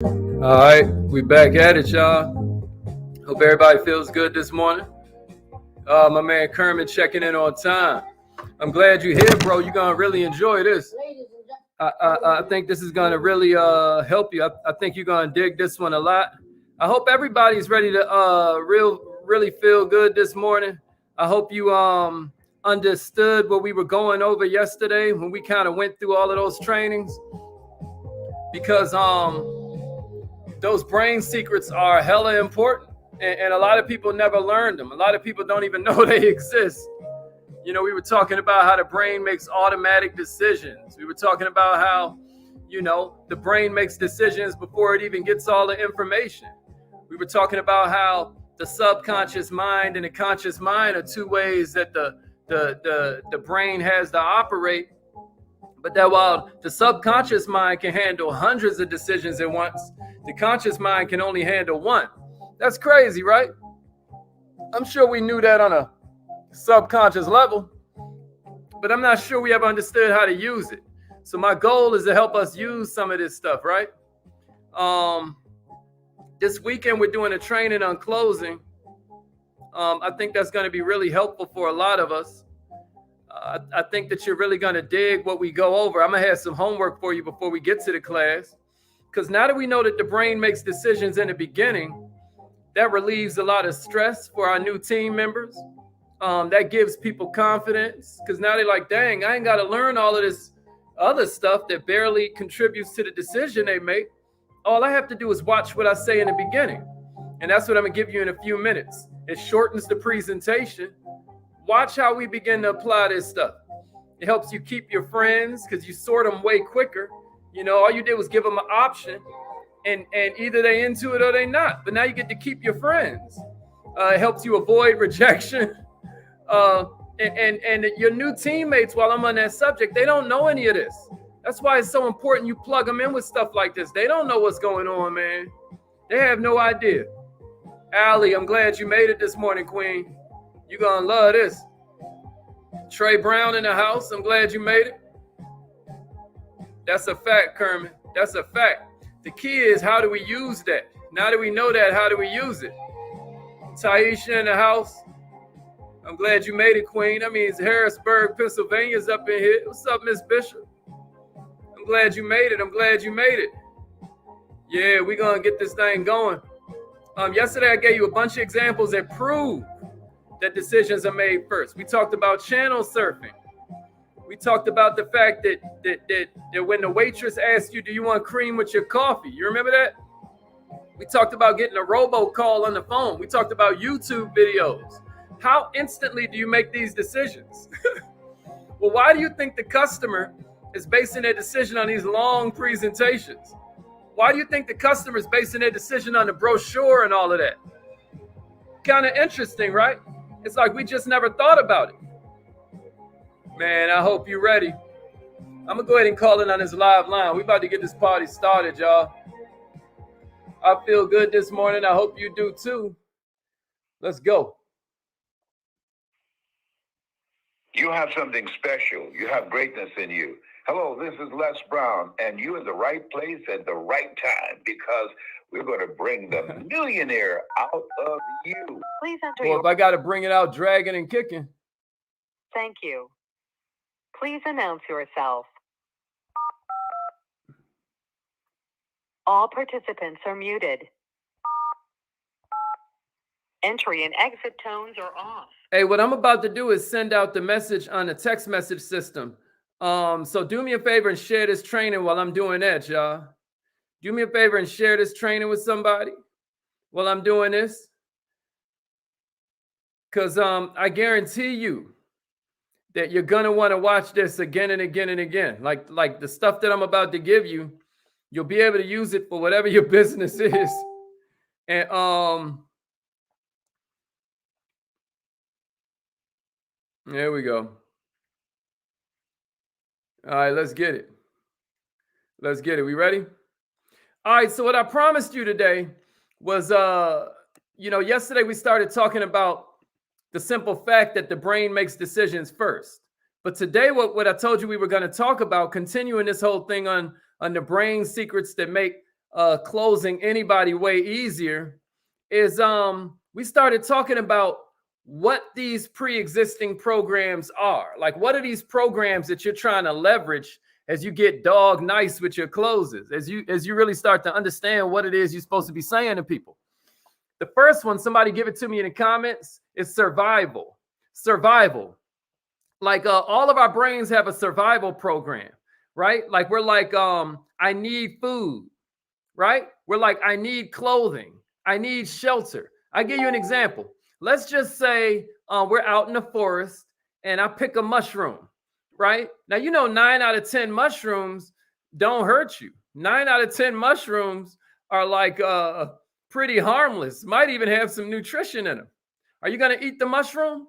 All right, we back at it, y'all. Hope everybody feels good this morning. My man Kermit checking in on time. I'm glad you're here, bro. You're gonna really enjoy this. I think this is gonna really help you. I think you're gonna dig this one a lot. I hope everybody's ready to really feel good this morning. I hope you understood what we were going over yesterday when we kind of went through all of those trainings, because those brain secrets are hella important, and a lot of people never learned them. A lot of people don't even know they exist. You know, we were talking about how the brain makes automatic decisions. We were talking about how, the brain makes decisions before it even gets all the information. We were talking about how the subconscious mind and the conscious mind are two ways that the brain has to operate. But that while the subconscious mind can handle hundreds of decisions at once, the conscious mind can only handle one. That's crazy, right? I'm sure we knew that on a subconscious level, but I'm not sure we ever understood how to use it. So my goal is to help us use some of this stuff, right? This weekend we're doing a training on closing. I think that's going to be really helpful for a lot of us. I think that you're really going to dig what we go over. I'm going to have some homework for you before we get to the class, because now that we know that the brain makes decisions in the beginning, that relieves a lot of stress for our new team members. That gives people confidence, because now they're like, dang, I ain't got to learn all of this other stuff that barely contributes to the decision they make. All I have to do is watch what I say in the beginning. And that's what I'm going to give you in a few minutes. It shortens the presentation. Watch how we begin to apply this stuff. It helps you keep your friends because you sort them way quicker. All you did was give them an option, and either they into it or they not. But now you get to keep your friends. It helps you avoid rejection. And your new teammates, while I'm on that subject, they don't know any of this. That's why it's so important you plug them in with stuff like this. They don't know what's going on, man. They have no idea. Allie, I'm glad you made it this morning, Queen. You're going to love this. Trey Brown in the house. I'm glad you made it. That's a fact, Kermit. That's a fact. The key is, how do we use that? Now that we know that, how do we use it? Taisha in the house. I'm glad you made it, Queen. That means Harrisburg, Pennsylvania's up in here. What's up, Miss Bishop? I'm glad you made it. I'm glad you made it. Yeah, we're going to get this thing going. Yesterday, I gave you a bunch of examples that prove that decisions are made first. We talked about channel surfing. We talked about the fact that when the waitress asked you, do you want cream with your coffee? You remember that? We talked about getting a robocall on the phone. We talked about YouTube videos. How instantly do you make these decisions? Well, why do you think the customer is basing their decision on these long presentations? Why do you think the customer is basing their decision on the brochure and all of that? Kind of interesting, right? It's like we just never thought about it. Man, I hope you're ready. I'm going to go ahead and call it on this live line. We about to get this party started, y'all. I feel good this morning. I hope you do too. Let's go. You have something special. You have greatness in you. Hello, this is Les Brown, and you're in the right place at the right time, because we're going to bring the millionaire out of you. Please enter Well, if I got to bring it out dragging and kicking. Thank you. Please announce yourself. All participants are muted. Entry and exit tones are off. Hey, what I'm about to do is send out the message on the text message system. So do me a favor and share this training while I'm doing that, y'all. Do me a favor and share this training with somebody while I'm doing this. Because I guarantee you that you're going to want to watch this again and again and again. Like the stuff that I'm about to give you, you'll be able to use it for whatever your business is. And there we go. All right, let's get it. Let's get it. We ready? All right, so what I promised you today was, yesterday we started talking about the simple fact that the brain makes decisions first. But today, what I told you we were going to talk about, continuing this whole thing on the brain secrets that make closing anybody way easier is we started talking about what these pre-existing programs are. Like, what are these programs that you're trying to leverage as you get dog nice with your closes, as you really start to understand what it is you're supposed to be saying to people. The first one, somebody give it to me in the comments, is survival. Survival. Like all of our brains have a survival program, right? Like we're like, I need food, right? We're like, I need clothing. I need shelter. I give you an example. Let's just say we're out in the forest and I pick a mushroom, right? Now, you know, 9 out of 10 mushrooms don't hurt you. 9 out of 10 mushrooms are like pretty harmless, might even have some nutrition in them. Are you going to eat the mushroom?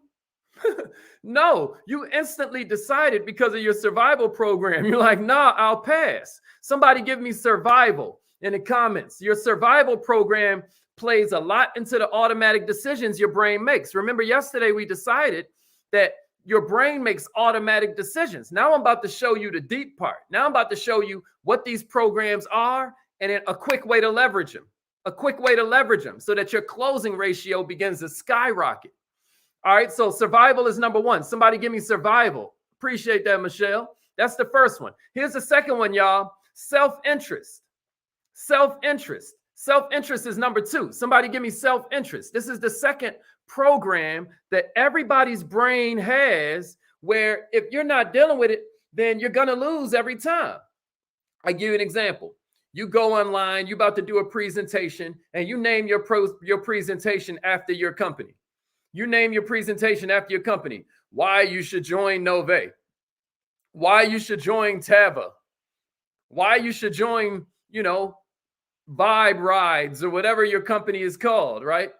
No, you instantly decided because of your survival program. You're like, nah, I'll pass. Somebody give me survival in the comments. Your survival program plays a lot into the automatic decisions your brain makes. Remember, yesterday we decided that your brain makes automatic decisions. Now I'm about to show you the deep part. Now I'm about to show you what these programs are and then a quick way to leverage them. A quick way to leverage them so that your closing ratio begins to skyrocket. All right, so survival is number one. Somebody give me survival. Appreciate that, Michelle. That's the first one. Here's the second one, y'all. Self-interest. Self-interest. Self-interest is number two. Somebody give me self-interest. This is the second program that everybody's brain has where if you're not dealing with it, then you're going to lose every time. I give you an example. You go online, you're about to do a presentation, and you name your presentation after your company. You name your presentation after your company. Why you should join Nove. Why you should join Tava. Why you should join, you know, Vibe Rides or whatever your company is called, right?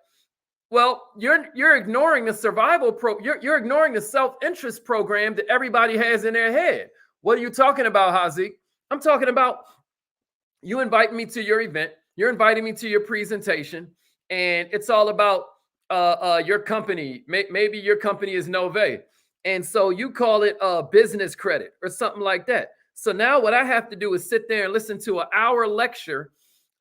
Well, you're ignoring the survival you're ignoring the self-interest program that everybody has in their head. What are you talking about, Hazik? I'm talking about you invite me to your event, you're inviting me to your presentation, and it's all about your company. Maybe your company is Nove, and so you call it business credit or something like that. So now what I have to do is sit there and listen to an hour lecture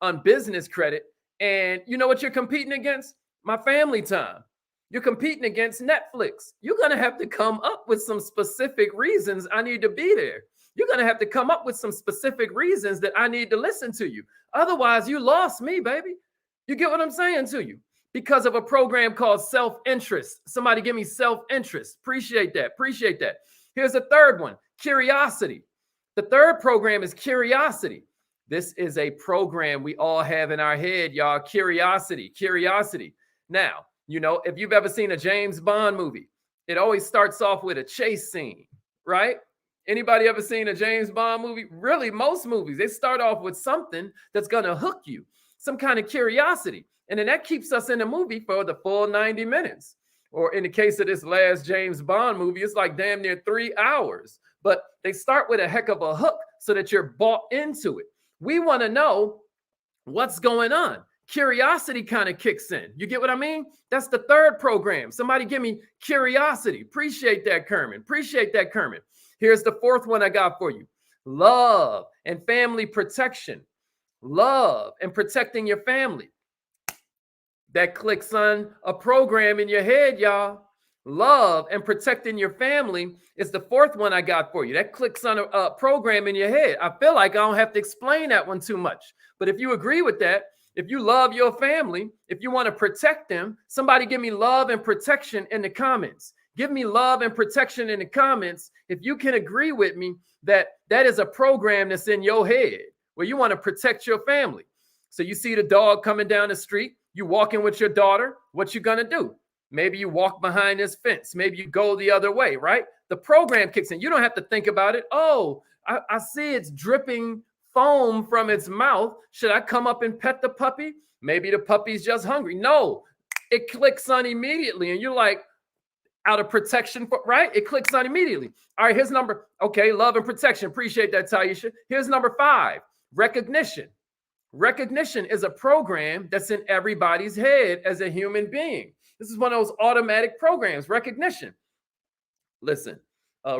on business credit, and you know what you're competing against? My family time. You're competing against Netflix. You're going to have to come up with some specific reasons I need to be there. You're going to have to come up with some specific reasons that I need to listen to you. Otherwise, you lost me, baby. You get what I'm saying to you? Because of a program called self-interest. Somebody give me self-interest. Appreciate that. Appreciate that. Here's a third one, curiosity. The third program is curiosity. This is a program we all have in our head, y'all. Curiosity, curiosity. Now, you know, if you've ever seen a James Bond movie, it always starts off with a chase scene, right? Anybody ever seen a James Bond movie? Really, most movies, they start off with something that's going to hook you, some kind of curiosity. And then that keeps us in the movie for the full 90 minutes. Or in the case of this last James Bond movie, it's like damn near 3 hours. But they start with a heck of a hook so that you're bought into it. We want to know what's going on. Curiosity kind of kicks in. You get what I mean? That's the third program. Somebody give me curiosity. Appreciate that, Kermit. Appreciate that, Kermit. Here's the fourth one I got for you. Love and family protection. Love and protecting your family. That clicks on a program in your head, y'all. Love and protecting your family is the fourth one I got for you. That clicks on a program in your head. I feel like I don't have to explain that one too much. But if you agree with that, if you love your family, if you want to protect them, somebody give me love and protection in the comments. Give me love and protection in the comments if you can agree with me that that is a program that's in your head where you want to protect your family. So you see the dog coming down the street, you walking with your daughter, what you gonna do? Maybe you walk behind this fence. Maybe you go the other way, right? The program kicks in. You don't have to think about it. Oh, I see it's dripping foam from its mouth. Should I come up and pet the puppy? Maybe the puppy's just hungry. No, it clicks on immediately. And you're like, out of protection, right? It clicks on immediately. All right, here's number. Okay, love and protection. Appreciate that, Taisha. Here's number 5, recognition. Recognition is a program that's in everybody's head as a human being. This is one of those automatic programs, recognition. Listen,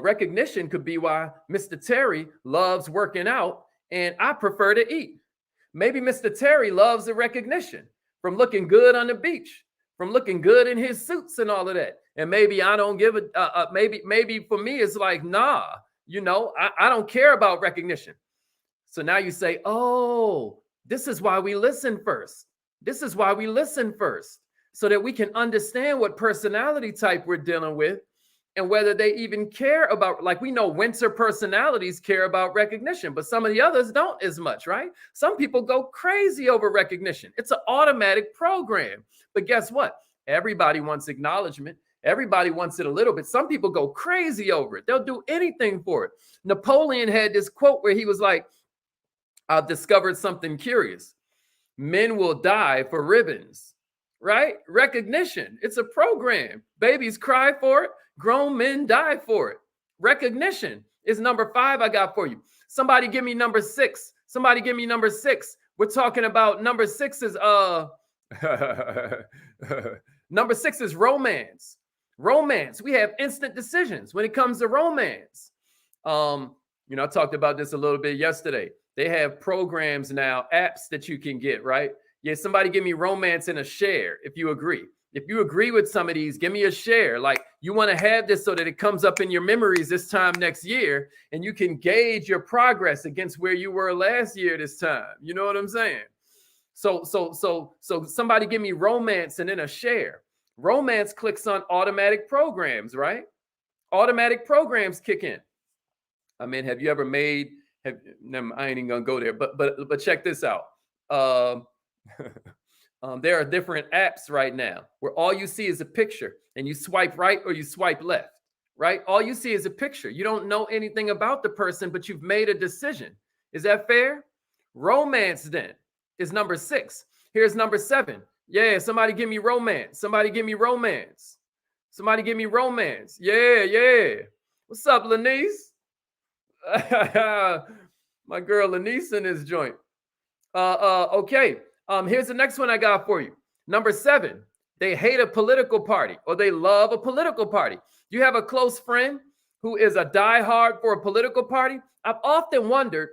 recognition could be why Mr. Terry loves working out and I prefer to eat. Maybe Mr. Terry loves the recognition from looking good on the beach, from looking good in his suits and all of that. And maybe I don't give a maybe for me it's like, nah, I don't care about recognition. So now you say, oh, this is why we listen first. This is why we listen first, so that we can understand what personality type we're dealing with and whether they even care about, like we know winter personalities care about recognition, but some of the others don't as much, right? Some people go crazy over recognition. It's an automatic program. But guess what? Everybody wants acknowledgement. Everybody wants it a little bit. Some people go crazy over it. They'll do anything for it. Napoleon had this quote where he was like, I've discovered something curious. Men will die for ribbons, right? Recognition. It's a program. Babies cry for it. Grown men die for it. Recognition is number 5 I got for you. Somebody give me number 6. Somebody give me number 6. We're talking about number 6 is number 6 is romance. Romance. We have instant decisions when it comes to romance. I talked about this a little bit yesterday. They have programs now, apps that you can get, right? Yeah, somebody give me romance and a share if you agree. If you agree with some of these, give me a share. Like you want to have this so that it comes up in your memories this time next year and you can gauge your progress against where you were last year this time. You know what I'm saying? So somebody give me romance and then a share. Romance clicks on automatic programs, right? Automatic programs kick in. I mean, have you ever made I ain't even gonna go there, but check this out. There are different apps right now where all you see is a picture and you swipe right or you swipe left, right? All you see is a picture. You don't know anything about the person, but you've made a decision. Is that fair? Romance then is number 6. Here's number 7. Yeah, somebody give me romance. Somebody give me romance. Somebody give me romance. Yeah. What's up, Lanice? My girl Lanice in this joint. Okay. Here's the next one I got for you. Number 7, they hate a political party or they love a political party. You have a close friend who is a diehard for a political party. I've often wondered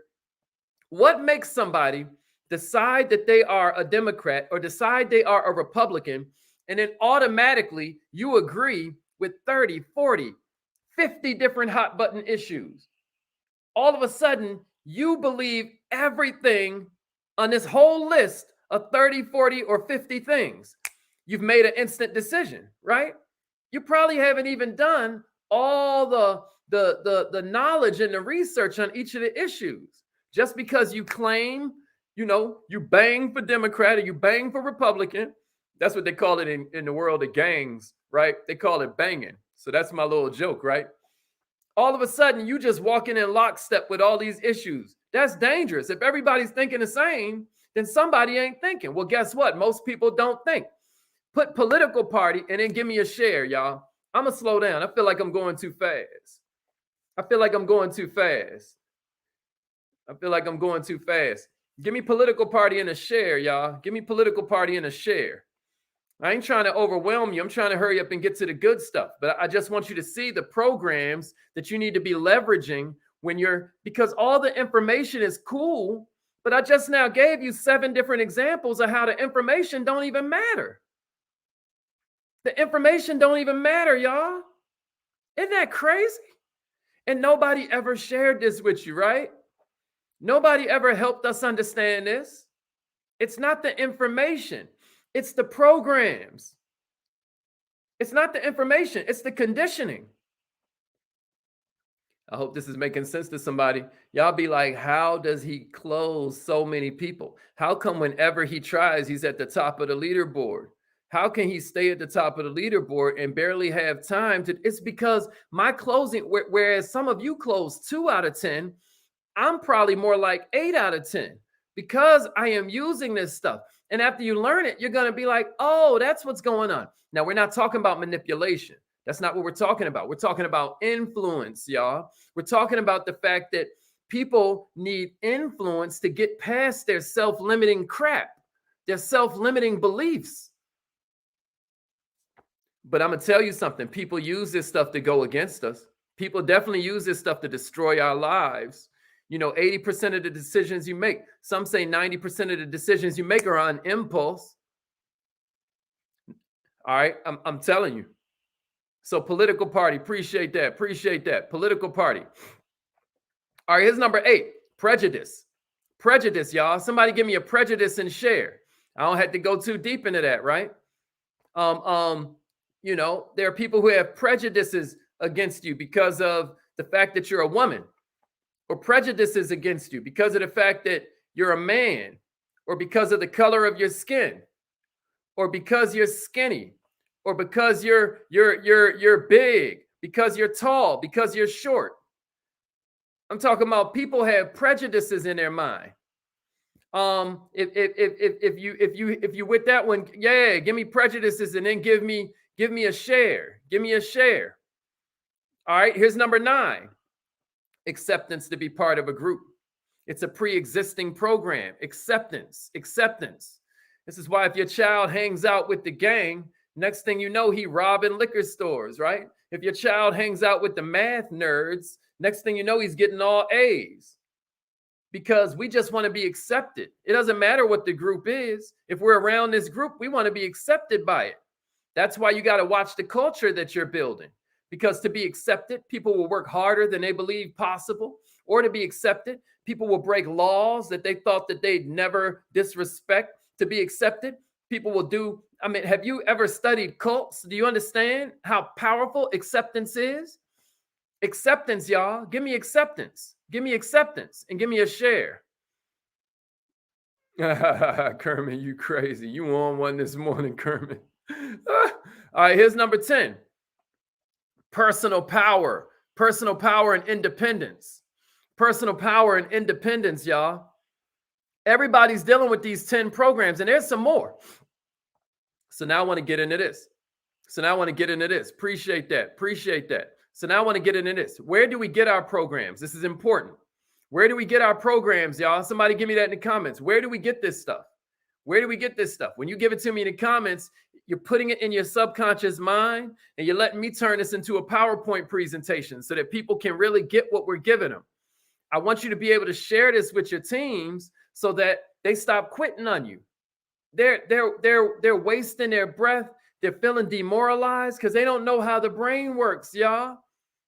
what makes somebody decide that they are a Democrat or decide they are a Republican, and then automatically you agree with 30, 40, 50 different hot button issues. All of a sudden, you believe everything on this whole list of 30, 40, or 50 things. You've made an instant decision, right? You probably haven't even done all the knowledge and the research on each of the issues. Just because you claim, you bang for Democrat or you bang for Republican. That's what they call it in the world of gangs, right? They call it banging. So that's my little joke, right? All of a sudden, you just walking in lockstep with all these issues. That's dangerous. If everybody's thinking the same, then somebody ain't thinking. Well, guess what? Most people don't think. Put political party and then give me a share, y'all. I'm going to slow down. I feel like I'm going too fast. Give me political party and a share, y'all. Give me political party and a share. I ain't trying to overwhelm you. I'm trying to hurry up and get to the good stuff. But I just want you to see the programs that you need to be leveraging because all the information is cool, but I just now gave you 7 different examples of how the information don't even matter. The information don't even matter, y'all. Isn't that crazy? And nobody ever shared this with you, right? Nobody ever helped us understand this. It's not the information. It's the programs. It's not the information. It's the conditioning. I hope this is making sense to somebody. Y'all be like, how does he close so many people? How come whenever he tries, he's at the top of the leaderboard? How can he stay at the top of the leaderboard and barely have time to? It's because my closing, whereas some of you close 2 out of 10, I'm probably more like 8 out of 10 because I am using this stuff. And after you learn it, you're going to be like, oh, that's what's going on. Now, we're not talking about manipulation. That's not what we're talking about. We're talking about influence, y'all. We're talking about the fact that people need influence to get past their self-limiting crap, their self-limiting beliefs. But I'm going to tell you something. People use this stuff to go against us. People definitely use this stuff to destroy our lives. 80% of the decisions you make. Some say 90% of the decisions you make are on impulse. All right, I'm telling you. So political party, appreciate that. Political party. All right, here's number 8, prejudice. Prejudice, y'all. Somebody give me a prejudice and share. I don't have to go too deep into that, right? There are people who have prejudices against you because of the fact that you're a woman, or prejudices against you because of the fact that you're a man, or because of the color of your skin, or because you're skinny, or because you're big, because you're tall, because you're short. I'm talking about people have prejudices in their mind. If you with that one, yeah, give me prejudices and then give me a share. Give me a share. All right, here's number 9. Acceptance to be part of a group. It's a pre-existing program. Acceptance. This is why if your child hangs out with the gang, next thing you know, he robbing liquor stores, right? If your child hangs out with the math nerds, next thing you know, he's getting all A's. Because we just want to be accepted. It doesn't matter what the group is. If we're around this group, we want to be accepted by it. That's why you got to watch the culture that you're building. Because to be accepted, people will work harder than they believe possible. Or to be accepted, people will break laws that they thought that they'd never disrespect. To be accepted, people will do. I mean, have you ever studied cults? Do you understand how powerful acceptance is? Acceptance, y'all. Give me acceptance. Give me acceptance and give me a share. Kermit, you crazy. You on one this morning, Kermit. All right, here's number 10. Personal power. Personal power and independence. Personal power and independence, y'all. Everybody's dealing with these 10 programs, and there's some more. So now I want to get into this. Appreciate that. So now I want to get into this. Where do we get our programs? This is important. Where do we get our programs, y'all? Somebody give me that in the comments. Where do we get this stuff? When you give it to me in the comments, you're putting it in your subconscious mind, and you're letting me turn this into a PowerPoint presentation so that people can really get what we're giving them. I want you to be able to share this with your teams so that they stop quitting on you. They're wasting their breath. They're feeling demoralized because they don't know how the brain works, y'all.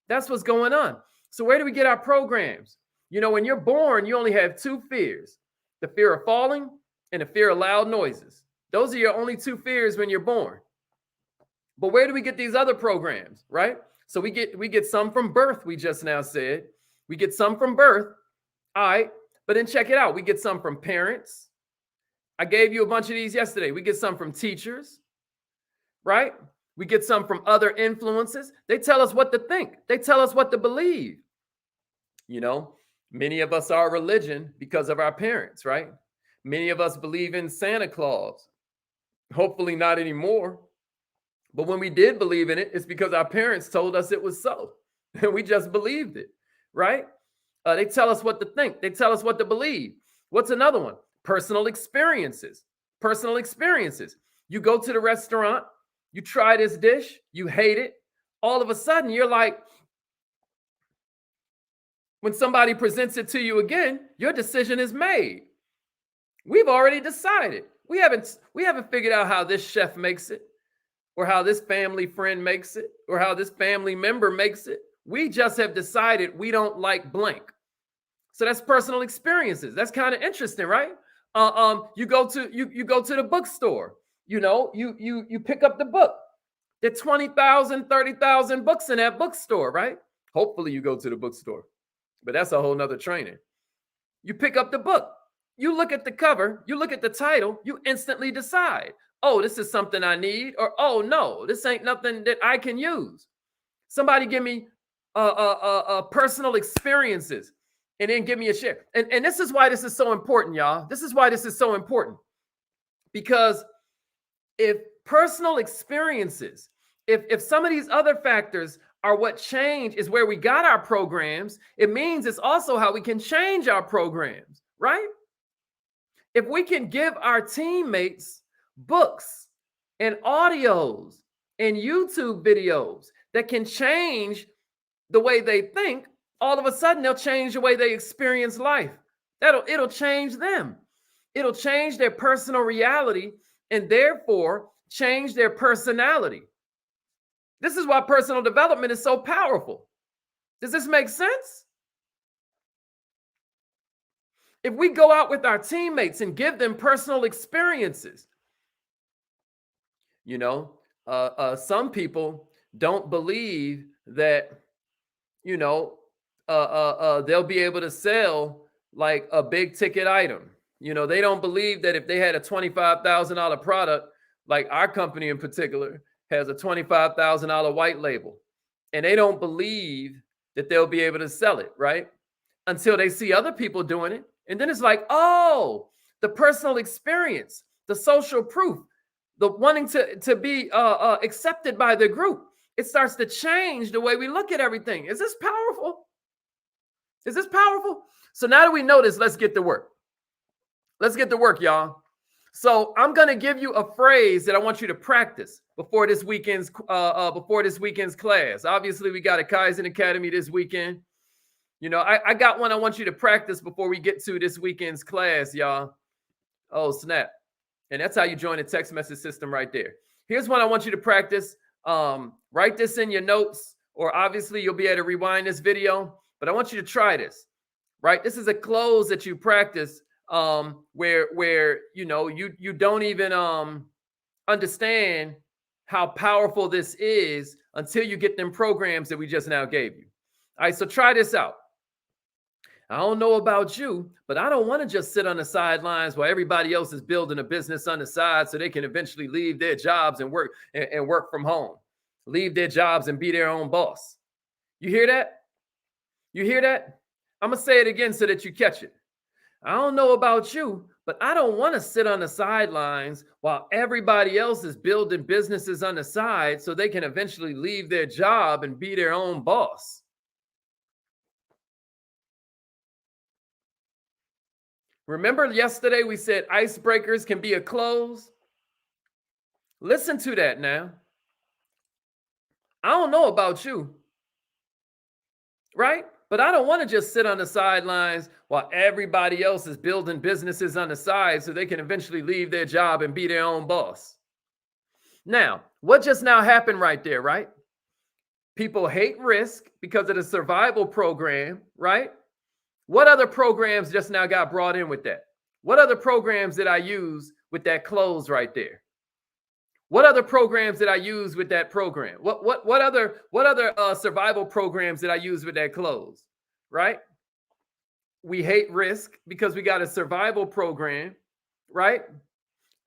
That's what's going on. So where do we get our programs? When you're born, you only have 2 fears: the fear of falling and the fear of loud noises. Those are your only 2 fears when you're born. But where do we get these other programs, right? So we get some from birth, we just now said. We get some from birth. All right. But then check it out. We get some from parents. I gave you a bunch of these yesterday. We get some from teachers, right? We get some from other influences. They tell us what to think. They tell us what to believe. Many of us are religion because of our parents, right? Many of us believe in Santa Claus. Hopefully not anymore. But when we did believe in it, it's because our parents told us it was so. And we just believed it, right? They tell us what to think. They tell us what to believe. What's another one? Personal experiences. You go to the restaurant, you try this dish, you hate it. All of a sudden, you're like, when somebody presents it to you again, your decision is made. We've already decided. We haven't figured out how this chef makes it, or how this family friend makes it, or how this family member makes it. We just have decided we don't like blank. So that's personal experiences. That's kind of interesting, right? You go to the bookstore. You pick up the book. There are 20,000, 30,000 books in that bookstore, right? Hopefully you go to the bookstore, but that's a whole nother training. You pick up the book. You look at the cover. You look at the title. You instantly decide, oh, this is something I need, or oh no, this ain't nothing that I can use. Somebody give me personal experiences, and then give me a share. And this is why this is so important, y'all. This is why this is so important. Because if personal experiences, if some of these other factors are what change is where we got our programs, it means it's also how we can change our programs, right? If we can give our teammates books and audios and YouTube videos that can change the way they think, all of a sudden they'll change the way they experience life. It'll change them. It'll change their personal reality and therefore change their personality. This is why personal development is so powerful. Does this make sense? If we go out with our teammates and give them personal experiences, some people don't believe that, they'll be able to sell like a big ticket item. They don't believe that if they had a $25,000 product, like our company in particular has a $25,000 white label, and they don't believe that they'll be able to sell it, right? Until they see other people doing it. And then it's like, oh, the personal experience, the social proof, the wanting to be accepted by the group. It starts to change the way we look at everything. Is this powerful? Is this powerful? So now that we know this, let's get to work. Let's get to work, y'all. So I'm going to give you a phrase that I want you to practice before this weekend's class. Obviously, we got a Kaizen Academy this weekend. I got one I want you to practice before we get to this weekend's class, y'all. Oh, snap. And that's how you join the text message system right there. Here's one I want you to practice. Write this in your notes, or obviously you'll be able to rewind this video, but I want you to try this, right? This is a close that you practice where you don't even understand how powerful this is until you get them programs that we just now gave you. All right, so try this out. I don't know about you, but I don't want to just sit on the sidelines while everybody else is building a business on the side so they can eventually leave their jobs and work from home, leave their jobs and be their own boss. You hear that? You hear that? I'm going to say it again so that you catch it. I don't know about you, but I don't want to sit on the sidelines while everybody else is building businesses on the side so they can eventually leave their job and be their own boss. Remember yesterday we said icebreakers can be a close? Listen to that now. I don't know about you, right? But I don't want to just sit on the sidelines while everybody else is building businesses on the side so they can eventually leave their job and be their own boss. Now, what just now happened right there, right? People hate risk because of the survival program, right? What other programs just now got brought in with that? What other programs did I use with that close right there? What other programs did I use with that program? What other survival programs did I use with that close? Right? We hate risk because we got a survival program, right?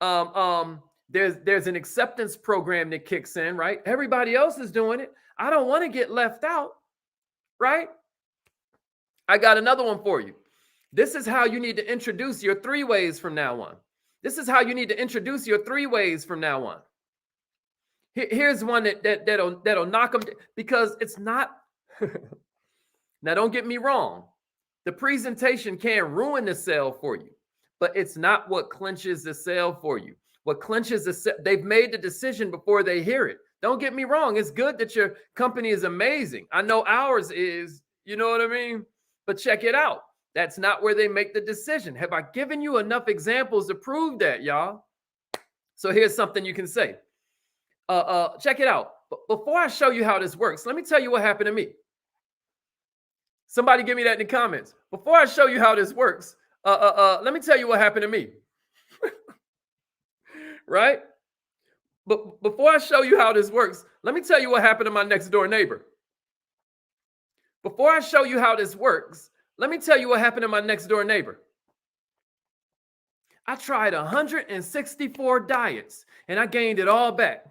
There's an acceptance program that kicks in, right? Everybody else is doing it. I don't want to get left out, right? I got another one for you. This is how you need to introduce your 3 ways from now on. This is how you need to introduce your 3 ways from now on. Here's one that'll knock them, because it's not. Now, don't get me wrong. The presentation can ruin the sale for you, but it's not what clinches the sale for you. What clinches the sale, they've made the decision before they hear it. Don't get me wrong. It's good that your company is amazing. I know ours is, you know what I mean? But check it out. That's not where they make the decision. Have I given you enough examples to prove that, y'all? So here's something you can say. Check it out. Before I show you how this works, let me tell you what happened to me. Somebody give me that in the comments. Before I show you how this works, let me tell you what happened to me. Right? But before I show you how this works, let me tell you what happened to my next door neighbor. Before I show you how this works, let me tell you what happened to my next door neighbor. I tried 164 diets and I gained it all back.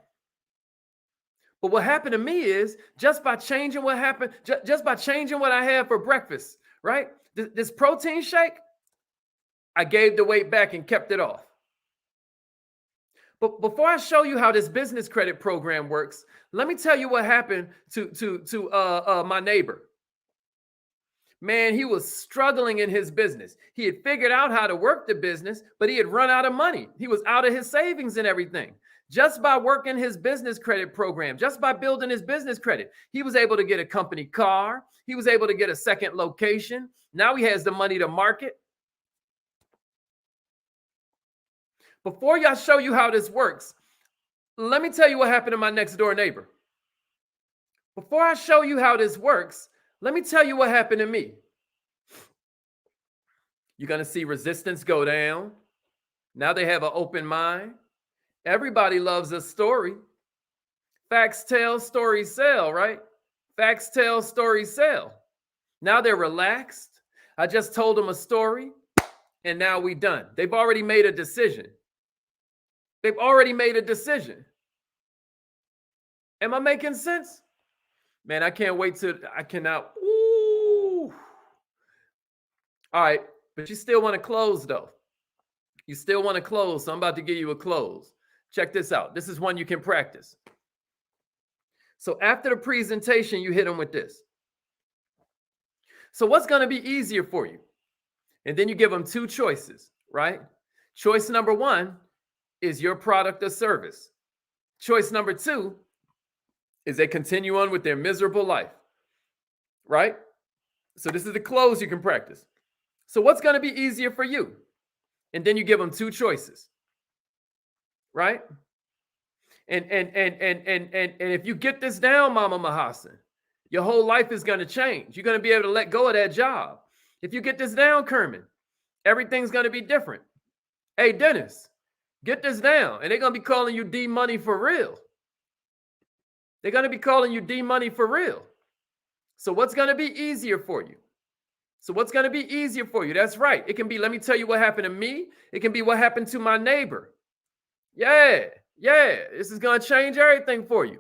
But what happened to me is just by changing what happened, just by changing what I had for breakfast, right? This protein shake, I gave the weight back and kept it off. But before I show you how this business credit program works, let me tell you what happened to my neighbor. Man, he was struggling in his business. He had figured out how to work the business, but he had run out of money. He was out of his savings and everything. Just by working his business credit program, just by building his business credit, he was able to get a company car. He was able to get a second location. Now he has the money to market. Before y'all show you how this works, let me tell you what happened to my next door neighbor. Before I show you how this works, let me tell you what happened to me. You're going to see resistance go down. Now they have an open mind. Everybody loves a story. Facts tell, stories sell, right? Facts tell, stories sell. Now they're relaxed. I just told them a story, and now we done. They've already made a decision. They've already made a decision. Am I making sense? Man, I can't wait till I cannot. Ooh. All right, but you still want to close, though. You still want to close, so I'm about to give you a close. Check this out. This is one you can practice. So after the presentation, you hit them with this. So what's going to be easier for you? And then you give them two choices, right? Choice number one is your product or service. Choice number two is they continue on with their miserable life, right? So this is the close you can practice. So what's going to be easier for you? And then you give them two choices, right? And if you get this down, Mama Mahassan, your whole life is going to change. You're going to be able to let go of that job. If you get this down, Kerman, everything's going to be different. Hey, Dennis, get this down. And they're going to be calling you D-Money for real. They're going to be calling you D-Money for real. So what's going to be easier for you? So what's going to be easier for you? That's right. It can be, let me tell you what happened to me. It can be what happened to my neighbor. Yeah. This is going to change everything for you.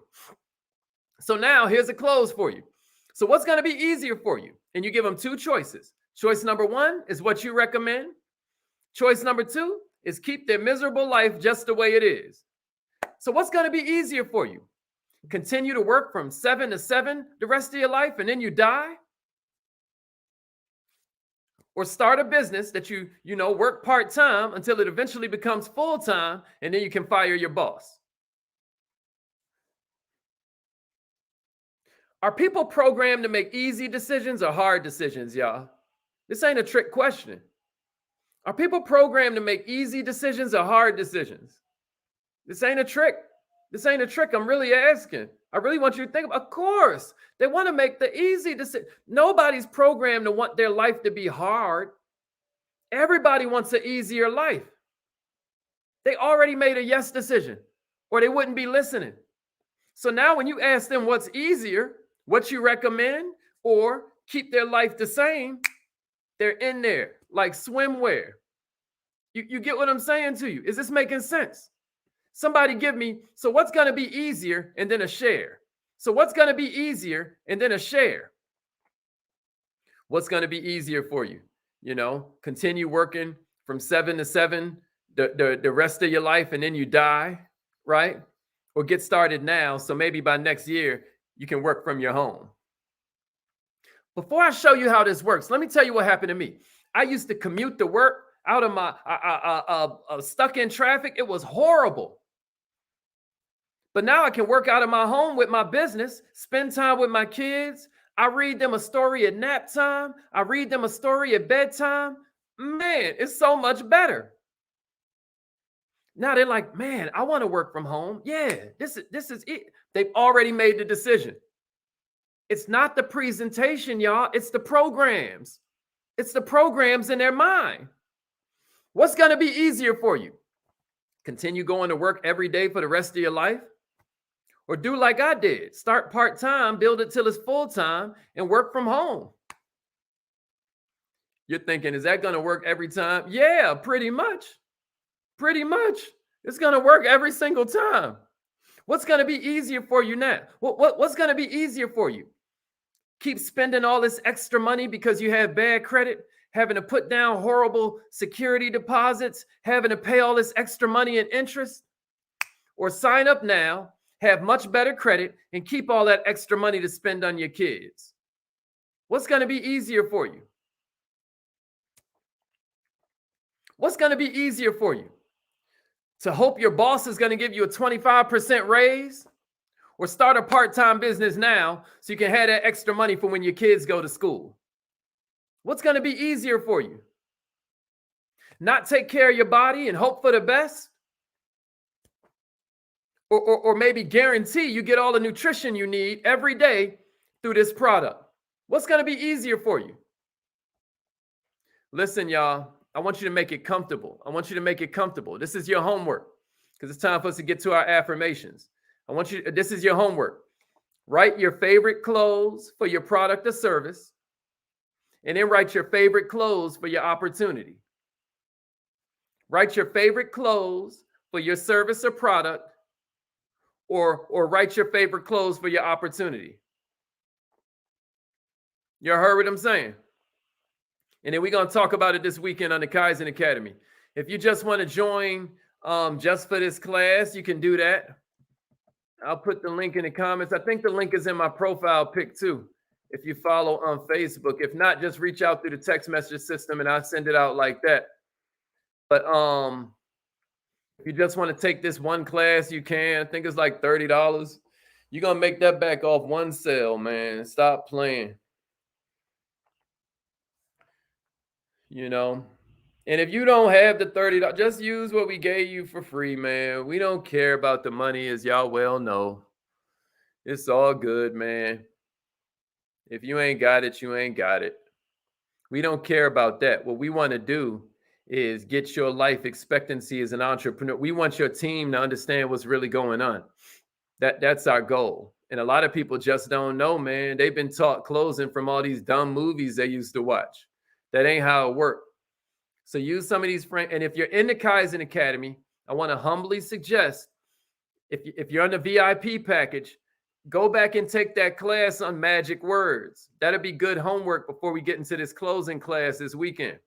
So now here's a close for you. So what's going to be easier for you? And you give them two choices. Choice number one is what you recommend. Choice number two is keep their miserable life just the way it is. So what's going to be easier for you? Continue to work from 7 to 7 the rest of your life and then you die? Or start a business that you work part-time until it eventually becomes full-time and then you can fire your boss? Are people programmed to make easy decisions or hard decisions, y'all? This ain't a trick question. Are people programmed to make easy decisions or hard decisions? This ain't a trick. This ain't a trick. I'm really asking. I really want you to think about, of course, they want to make the easy decision. Nobody's programmed to want their life to be hard. Everybody wants an easier life. They already made a yes decision or they wouldn't be listening. So now when you ask them what's easier, what you recommend, or keep their life the same, they're in there like swimwear. You get what I'm saying to you? Is this making sense? Somebody give me, so what's going to be easier and then a share? So what's going to be easier and then a share? What's going to be easier for you? Continue working from 7 to 7 the rest of your life and then you die, right? Or get started now, so maybe by next year, you can work from your home. Before I show you how this works, let me tell you what happened to me. I used to commute to work out of my, stuck in traffic. It was horrible. But now I can work out of my home with my business, spend time with my kids. I read them a story at nap time. I read them a story at bedtime. Man, it's so much better. Now they're like, man, I want to work from home. Yeah, this is it. They've already made the decision. It's not the presentation, y'all. It's the programs. It's the programs in their mind. What's going to be easier for you? Continue going to work every day for the rest of your life? Or do like I did. Start part-time, build it till it's full-time, and work from home. You're thinking, is that going to work every time? Yeah, pretty much. Pretty much. It's going to work every single time. What's going to be easier for you now? What's going to be easier for you? Keep spending all this extra money because you have bad credit, having to put down horrible security deposits, having to pay all this extra money in interest? Or sign up now, have much better credit, and keep all that extra money to spend on your kids? What's going to be easier for you? What's going to be easier for you? to hope your boss is going to give you a 25% raise, or start a part-time business now so you can have that extra money for when your kids go to school? What's going to be easier for you? Not take care of your body and hope for the best? Or maybe guarantee you get all the nutrition you need every day through this product? What's going to be easier for you? Listen, y'all, I want you to make it comfortable. I want you to make it comfortable. This is your homework, because it's time for us to get to our affirmations. This is your homework. Write your favorite clothes for your product or service, and then write your favorite clothes for your opportunity. Write your favorite clothes for your service or product, or write your favorite clothes for your opportunity. You heard what I'm saying? And then we're going to talk about it this weekend on the Kaizen Academy. If you just want to join just for this class, you can do that. I'll put the link in the comments. I think the link is in my profile pic too, if you follow on Facebook. If not, just reach out through the text message system and I'll send it out like that. But if you just want to take this one class, you can. I think it's like $30. You're going to make that back off one sale, man. Stop playing. You know, and if you don't have the $30, just use what we gave you for free, man. We don't care about the money, as y'all well know. It's all good, man. If you ain't got it, you ain't got it. We don't care about that. What we want to do is get your life expectancy as an entrepreneur. We want your team to understand what's really going on. That's our goal. And a lot of people just don't know, man. They've been taught closing from all these dumb movies they used to watch. That ain't how it works. So use some of these friends. And if you're in the Kaizen Academy, I want to humbly suggest, if you're on the VIP package, go back and take that class on magic words. That'll be good homework before we get into this closing class this weekend.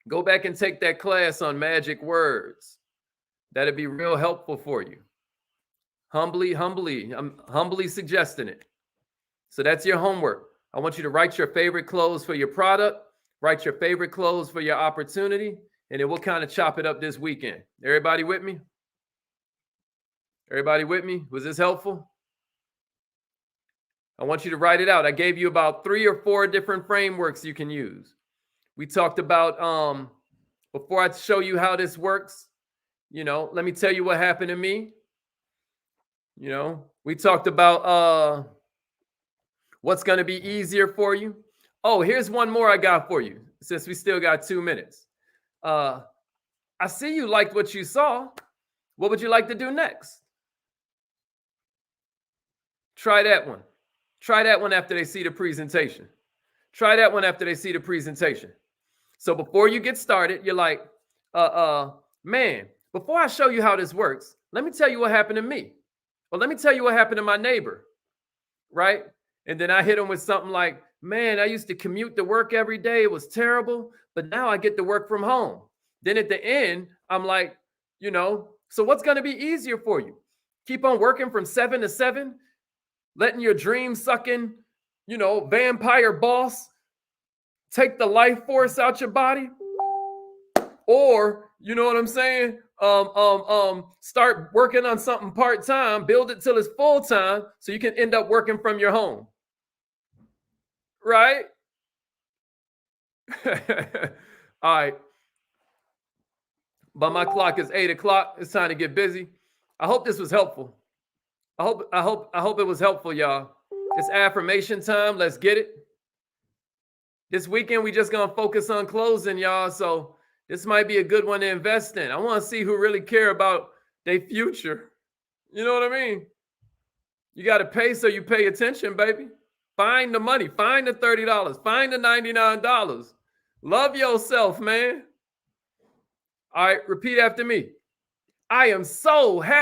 Go back and take that class on magic words. That'll be real helpful for you. I'm humbly suggesting it. So that's your homework. I want you to write your favorite clothes for your product, write your favorite clothes for your opportunity, and then we'll kind of chop it up this weekend. Everybody with me? Everybody with me? Was this helpful? I want you to write it out. I gave you about 3 or 4 different frameworks you can use. We talked about, before I show you how this works, let me tell you what happened to me. We talked about what's going to be easier for you. Oh, here's one more I got for you, since we still got 2 minutes. I see you liked what you saw. What would you like to do next? Try that one. Try that one after they see the presentation. Try that one after they see the presentation. So before you get started, you're like, man, before I show you how this works, let me tell you what happened to me. Well, let me tell you what happened to my neighbor, right? And then I hit them with something like, man, I used to commute to work every day. It was terrible, but now I get to work from home. Then at the end, I'm like, so what's going to be easier for you? Keep on working from 7 to 7, letting your dream sucking, vampire boss take the life force out your body? Or, you know what I'm saying? Start working on something part-time, build it till it's full-time so you can end up working from your home. Right? All right. But my clock is 8 o'clock. It's time to get busy. I hope this was helpful. I hope it was helpful, y'all. It's affirmation time. Let's get it. This weekend, we just gonna focus on closing, y'all. So this might be a good one to invest in. I want to see who really care about their future. You know what I mean? You got to pay so you pay attention, baby. Find the money. Find the $30. Find the $99. Love yourself, man. All right, repeat after me. I am so happy.